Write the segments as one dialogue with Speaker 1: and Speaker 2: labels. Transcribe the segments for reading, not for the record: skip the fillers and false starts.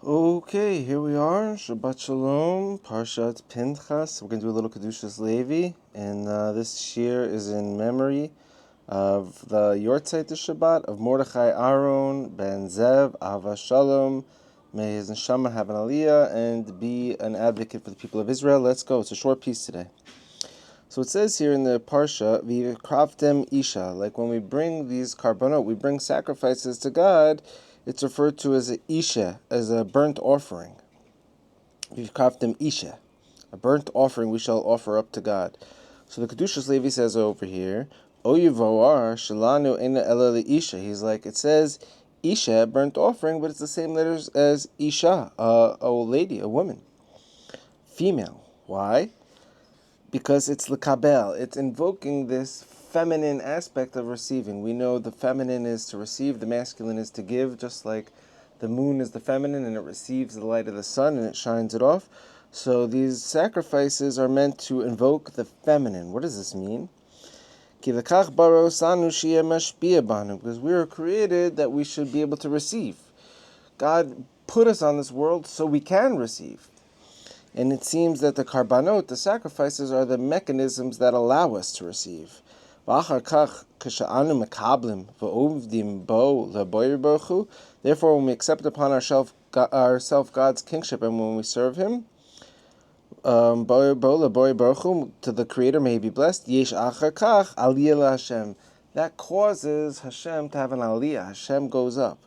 Speaker 1: Okay, here we are. Shabbat Shalom, Parshat Pinchas. We're going to do a little Kedushat Levi, and this year is in memory of the Yortzeit Shabbat of Mordechai, Aharon, ben Zeev, Ahava Shalom. May his neshama have an aliyah and be an advocate for the people of Israel. Let's go. It's a short piece today. So it says here in the Parsha, V'kravtem Isha, like when we bring these karbanot, we bring sacrifices to God, it's referred to as a Isha, as a burnt offering. V'kravtem Isha, a burnt offering we shall offer up to God. So the Kedushat Levi says over here, O Yevoar, Shalanu Eina Ela Isha. He's like, it says Isha, burnt offering, but it's the same letters as Isha, a lady, a woman, female. Why? Because it's l'kabel, it's invoking this feminine aspect of receiving. We know the feminine is to receive, the masculine is to give, just like the moon is the feminine and it receives the light of the sun and it shines it off. So these sacrifices are meant to invoke the feminine. What does this mean? Because we were created that we should be able to receive. God put us on this world so we can receive. And it seems that the karbanot, the sacrifices, are the mechanisms that allow us to receive. Therefore, when we accept upon ourselves God's kingship and when we serve Him, to the Creator, may He be blessed, that causes Hashem to have an aliyah. Hashem goes up.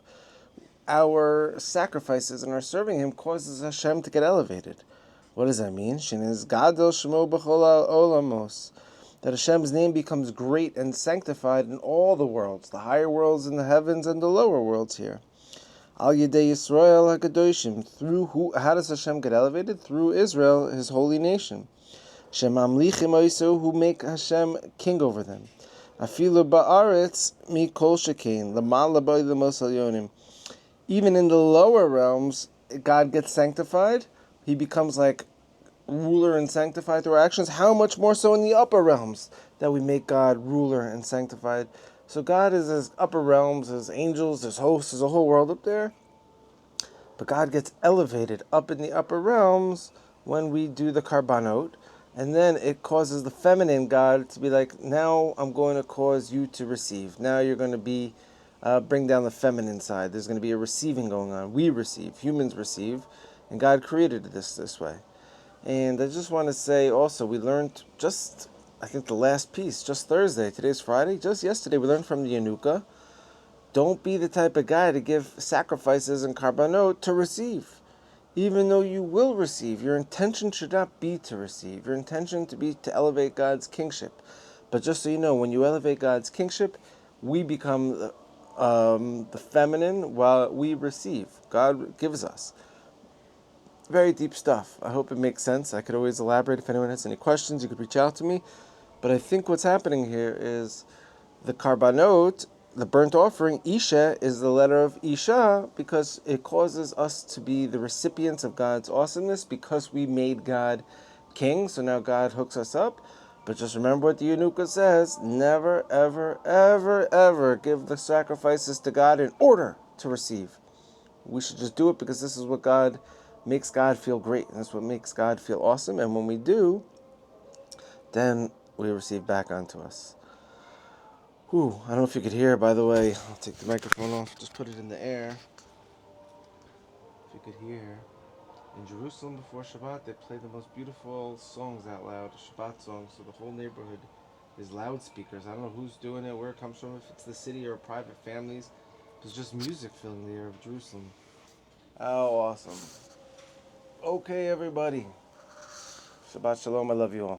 Speaker 1: Our sacrifices and our serving Him causes Hashem to get elevated. What does that mean? That Hashem's name becomes great and sanctified in all the worlds, the higher worlds in the heavens and the lower worlds here. Al Yedei Yisrael HaKadoshim. Through who? How does Hashem get elevated? Through Israel, His holy nation. Shemamlichim Oisu, who make Hashem king over them. Afilu Ba'aretz Mikol Shekain Lamal Laboy Lemos Alyonim. Even in the lower realms, God gets sanctified. He becomes like ruler and sanctified through our actions. How much more so in the upper realms that we make God ruler and sanctified? So God is His upper realms, His angels, His hosts, there's a whole world up there. But God gets elevated up in the upper realms when we do the karbanot. And then it causes the feminine God to be like, now I'm going to cause you to receive. Now you're going to be bring down the feminine side. There's going to be a receiving going on. We receive, humans receive, and God created this way. And I just want to say also, we learned just, I think the last piece, just Thursday, today's Friday, just yesterday, we learned from the Yanuka, don't be the type of guy to give sacrifices and karbanot to receive. Even though you will receive, your intention should not be to receive. Your intention to be to elevate God's kingship. But just so you know, when you elevate God's kingship, we become the feminine while we receive. God gives us. Very deep stuff. I hope it makes sense. I could always elaborate. If anyone has any questions, you could reach out to me. But I think what's happening here is the karbanot, the burnt offering, Isha, is the letter of Isha because it causes us to be the recipients of God's awesomeness because we made God king. So now God hooks us up. But just remember what the Yanuka says. Never, ever, ever, ever give the sacrifices to God in order to receive. We should just do it because this is what God makes God feel great. And that's what makes God feel awesome. And when we do, then we receive back onto us. Whew, I don't know if you could hear, by the way. I'll take the microphone off, just put it in the air. If you could hear. In Jerusalem before Shabbat, they play the most beautiful songs out loud, Shabbat songs, so the whole neighborhood is loudspeakers. I don't know who's doing it, where it comes from, if it's the city or private families. There's just music filling the air of Jerusalem. How awesome. Okay, everybody. Shabbat Shalom, I love you all.